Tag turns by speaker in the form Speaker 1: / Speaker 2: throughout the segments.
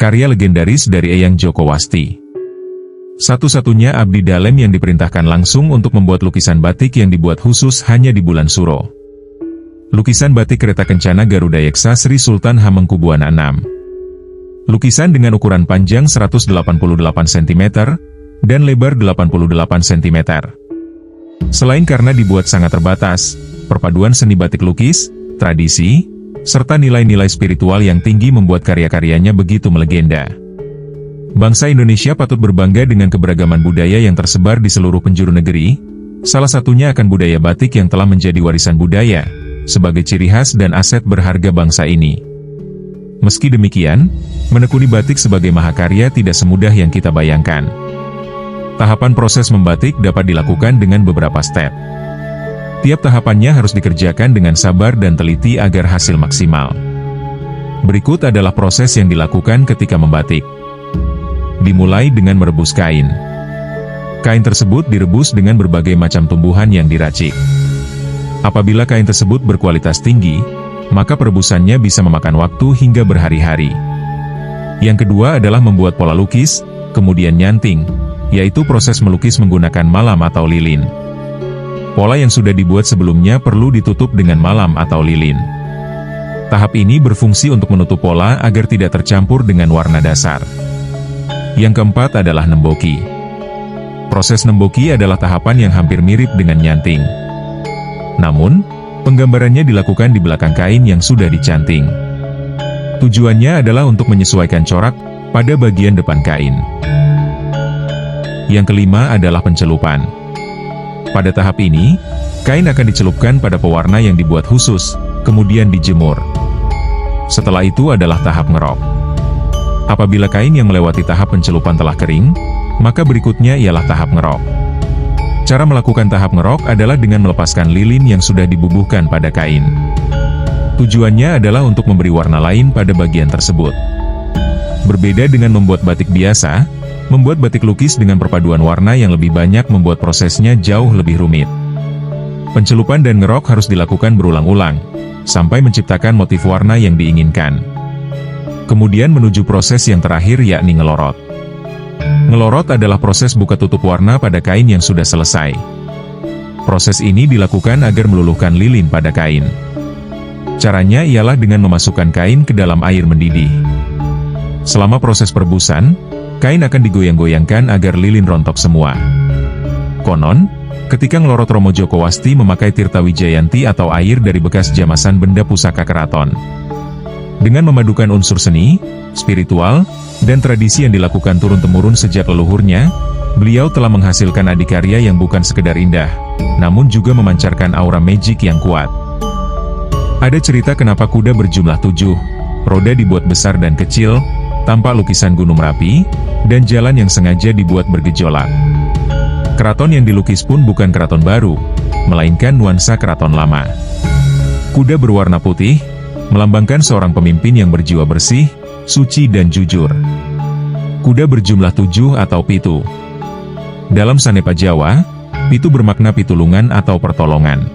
Speaker 1: karya legendaris dari Eyang Joko Wasti. Satu-satunya abdi dalam yang diperintahkan langsung untuk membuat lukisan batik yang dibuat khusus hanya di bulan Suro. Lukisan batik Kereta Kencana Garuda Yeksa Sri Sultan Hamengkubuwana VI. Lukisan dengan ukuran panjang 188 cm dan lebar 88 cm. Selain karena dibuat sangat terbatas, perpaduan seni batik lukis, tradisi, serta nilai-nilai spiritual yang tinggi membuat karya-karyanya begitu melegenda. Bangsa Indonesia patut berbangga dengan keberagaman budaya yang tersebar di seluruh penjuru negeri, salah satunya akan budaya batik yang telah menjadi warisan budaya, sebagai ciri khas dan aset berharga bangsa ini. Meski demikian, menekuni batik sebagai mahakarya tidak semudah yang kita bayangkan. Tahapan proses membatik dapat dilakukan dengan beberapa step. Tiap tahapannya harus dikerjakan dengan sabar dan teliti agar hasil maksimal. Berikut adalah proses yang dilakukan ketika membatik. Dimulai dengan merebus kain. Kain tersebut direbus dengan berbagai macam tumbuhan yang diracik. Apabila kain tersebut berkualitas tinggi, maka perebusannya bisa memakan waktu hingga berhari-hari. Yang kedua adalah membuat pola lukis, kemudian nyanting, yaitu proses melukis menggunakan malam atau lilin. Pola yang sudah dibuat sebelumnya perlu ditutup dengan malam atau lilin. Tahap ini berfungsi untuk menutup pola agar tidak tercampur dengan warna dasar. Yang keempat adalah nemboki. Proses nemboki adalah tahapan yang hampir mirip dengan nyanting. Namun, penggambarannya dilakukan di belakang kain yang sudah dicanting. Tujuannya adalah untuk menyesuaikan corak pada bagian depan kain. Yang kelima adalah pencelupan. Pada tahap ini, kain akan dicelupkan pada pewarna yang dibuat khusus, kemudian dijemur. Setelah itu adalah tahap ngerok. Apabila kain yang melewati tahap pencelupan telah kering, maka berikutnya ialah tahap ngerok. Cara melakukan tahap ngerok adalah dengan melepaskan lilin yang sudah dibubuhkan pada kain. Tujuannya adalah untuk memberi warna lain pada bagian tersebut. Berbeda dengan membuat batik biasa, membuat batik lukis dengan perpaduan warna yang lebih banyak membuat prosesnya jauh lebih rumit. Pencelupan dan ngerok harus dilakukan berulang-ulang, sampai menciptakan motif warna yang diinginkan. Kemudian menuju proses yang terakhir yakni ngelorot. Ngelorot adalah proses buka tutup warna pada kain yang sudah selesai. Proses ini dilakukan agar meluluhkan lilin pada kain. Caranya ialah dengan memasukkan kain ke dalam air mendidih. Selama proses perebusan, kain akan digoyang-goyangkan agar lilin rontok semua. Konon, ketika ngelorot Romo Joko Wasti memakai Tirta Wijayanti atau air dari bekas jamasan benda pusaka keraton. Dengan memadukan unsur seni, spiritual, dan tradisi yang dilakukan turun-temurun sejak leluhurnya, beliau telah menghasilkan adikarya yang bukan sekedar indah, namun juga memancarkan aura magic yang kuat. Ada cerita kenapa kuda berjumlah 7, roda dibuat besar dan kecil, tampak lukisan Gunung Merapi, dan jalan yang sengaja dibuat bergejolak. Keraton yang dilukis pun bukan keraton baru, melainkan nuansa keraton lama. Kuda berwarna putih, melambangkan seorang pemimpin yang berjiwa bersih, suci dan jujur. Kuda berjumlah 7 atau pitu. Dalam Sanepa Jawa, pitu bermakna pitulungan atau pertolongan.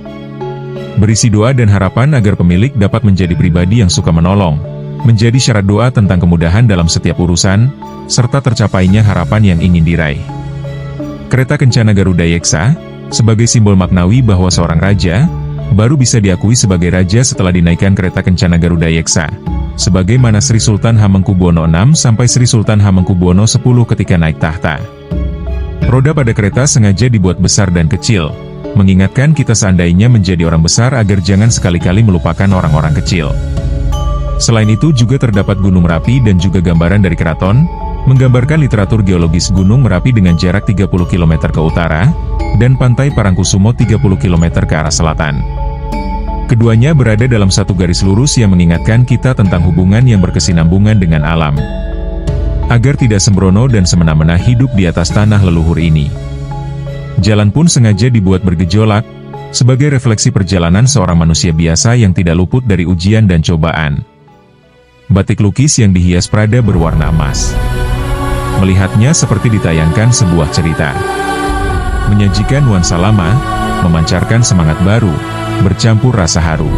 Speaker 1: Berisi doa dan harapan agar pemilik dapat menjadi pribadi yang suka menolong, menjadi syarat doa tentang kemudahan dalam setiap urusan, serta tercapainya harapan yang ingin diraih. Kereta Kencana Garuda Yeksa, sebagai simbol maknawi bahwa seorang raja, baru bisa diakui sebagai raja setelah dinaikkan Kereta Kencana Garuda Yeksa, sebagaimana Sri Sultan Hamengkubuwono VI sampai Sri Sultan Hamengkubuwono X ketika naik tahta. Roda pada kereta sengaja dibuat besar dan kecil, mengingatkan kita seandainya menjadi orang besar agar jangan sekali-kali melupakan orang-orang kecil. Selain itu juga terdapat Gunung Merapi dan juga gambaran dari keraton, menggambarkan literatur geologis Gunung Merapi dengan jarak 30 km ke utara, dan Pantai Parangkusumo 30 km ke arah selatan. Keduanya berada dalam satu garis lurus yang mengingatkan kita tentang hubungan yang berkesinambungan dengan alam. Agar tidak sembrono dan semena-mena hidup di atas tanah leluhur ini. Jalan pun sengaja dibuat bergejolak, sebagai refleksi perjalanan seorang manusia biasa yang tidak luput dari ujian dan cobaan. Batik lukis yang dihias prada berwarna emas. Melihatnya seperti ditayangkan sebuah cerita. Menyajikan nuansa lama, memancarkan semangat baru, bercampur rasa haru.